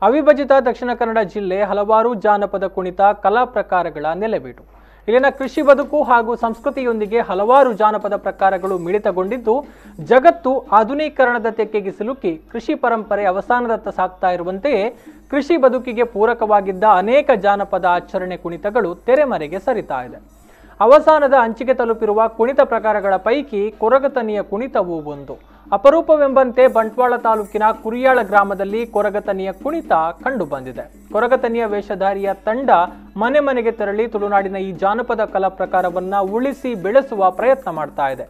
ಅವಿಭಜಿತ ದಕ್ಷಿಣ ಕನ್ನಡ ಜಿಲ್ಲೆ ಹಲವಾರು ಜಾನಪದ ಕುಣಿತ ಕಲಾ ಪ್ರಕಾರಗಳ ನೆಲೆವೀಡು. ಇಲ್ಲಿನ ಕೃಷಿ ಬದುಕು ಹಾಗೂ ಸಂಸ್ಕೃತಿಯೊಂದಿಗೆ ಹಲವಾರು ಜಾನಪದ ಪ್ರಕಾರಗಳು ಮಿಳಿತಗೊಂಡಿದ್ದು, ಜಗತ್ತು ಆಧುನೀಕರಣದ ತೆಕ್ಕೆಗೆ ಸಿಲುಕಿ ಕೃಷಿ ಪರಂಪರೆ ಅವಸಾನದತ್ತ ಸಾಗ್ತಾ ಇರುವಂತೆಯೇ ಕೃಷಿ ಬದುಕಿಗೆ ಪೂರಕವಾಗಿದ್ದ ಅನೇಕ ಜಾನಪದ ಆಚರಣೆ ಕುಣಿತಗಳು ತೆರೆಮರೆಗೆ ಸರಿತಾ ಇದೆ. ಅವಸಾನದ ಅಂಚಿಗೆ ತಲುಪಿರುವ ಕುಣಿತ ಪ್ರಕಾರಗಳ ಪೈಕಿ ಕೊರಗತನಿಯ ಕುಣಿತವೂ ಒಂದು. ಅಪರೂಪವೆಂಬಂತೆ ಬಂಟ್ವಾಳ ತಾಲೂಕಿನ ಕುರಿಯಾಳ ಗ್ರಾಮದಲ್ಲಿ ಕೊರಗತನಿಯ ಕುಣಿತ ಕಂಡು ಬಂದಿದೆ. ಕೊರಗತನಿಯ ವೇಷಧಾರಿಯ ತಂಡ ಮನೆ ಮನೆಗೆ ತೆರಳಿ ತುಳುನಾಡಿನ ಈ ಜಾನಪದ ಕಲಾ ಪ್ರಕಾರವನ್ನ ಉಳಿಸಿ ಬೆಳೆಸುವ ಪ್ರಯತ್ನ ಮಾಡ್ತಾ ಇದೆ.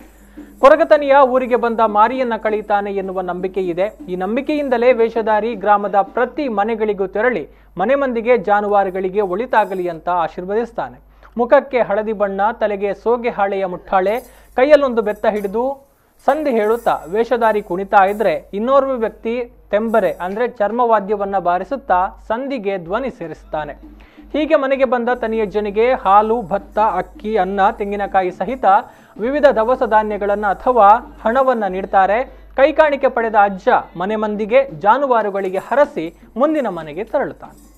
ಕೊರಗತನಿಯ ಊರಿಗೆ ಬಂದ ಮಾರಿಯನ್ನ ಕಳೀತಾನೆ ಎನ್ನುವ ನಂಬಿಕೆ ಇದೆ. ಈ ನಂಬಿಕೆಯಿಂದಲೇ ವೇಷಧಾರಿ ಗ್ರಾಮದ ಪ್ರತಿ ಮನೆಗಳಿಗೂ ತೆರಳಿ ಮನೆ ಮಂದಿಗೆ ಜಾನುವಾರುಗಳಿಗೆ ಒಳಿತಾಗಲಿ ಅಂತ ಆಶೀರ್ವದಿಸ್ತಾನೆ. ಮುಖಕ್ಕೆ ಹಳದಿ ಬಣ್ಣ, ತಲೆಗೆ ಸೋಗೆ ಹಾಳೆಯ ಮುಟ್ಟಾಳೆ, ಕೈಯಲ್ಲೊಂದು ಬೆತ್ತ ಹಿಡಿದು ಸಂಧಿ ಹೇಳುತ್ತಾ ವೇಷಧಾರಿ ಕುಣಿತಾ ಇದ್ರೆ ಇನ್ನೋರ್ವ ವ್ಯಕ್ತಿ ತೆಂಬರೆ ಅಂದ್ರೆ ಚರ್ಮವಾದ್ಯವನ್ನ ಬಾರಿಸುತ್ತಾ ಸಂಧಿಗೆ ಧ್ವನಿ ಸೇರಿಸುತ್ತಾನೆ. ಹೀಗೆ ಮನೆಗೆ ಬಂದ ತನಿಯಜ್ಜನಿಗೆ ಹಾಲು, ಭತ್ತ, ಅಕ್ಕಿ, ಅನ್ನ, ತೆಂಗಿನಕಾಯಿ ಸಹಿತ ವಿವಿಧ ದವಸ ಧಾನ್ಯಗಳನ್ನ ಅಥವಾ ಹಣವನ್ನ ನೀಡ್ತಾರೆ. ಕೈಕಾಣಿಕೆ ಪಡೆದ ಅಜ್ಜ ಮನೆ ಮಂದಿಗೆ ಜಾನುವಾರುಗಳಿಗೆ ಹರಸಿ ಮುಂದಿನ ಮನೆಗೆ ತೆರಳುತ್ತಾನೆ.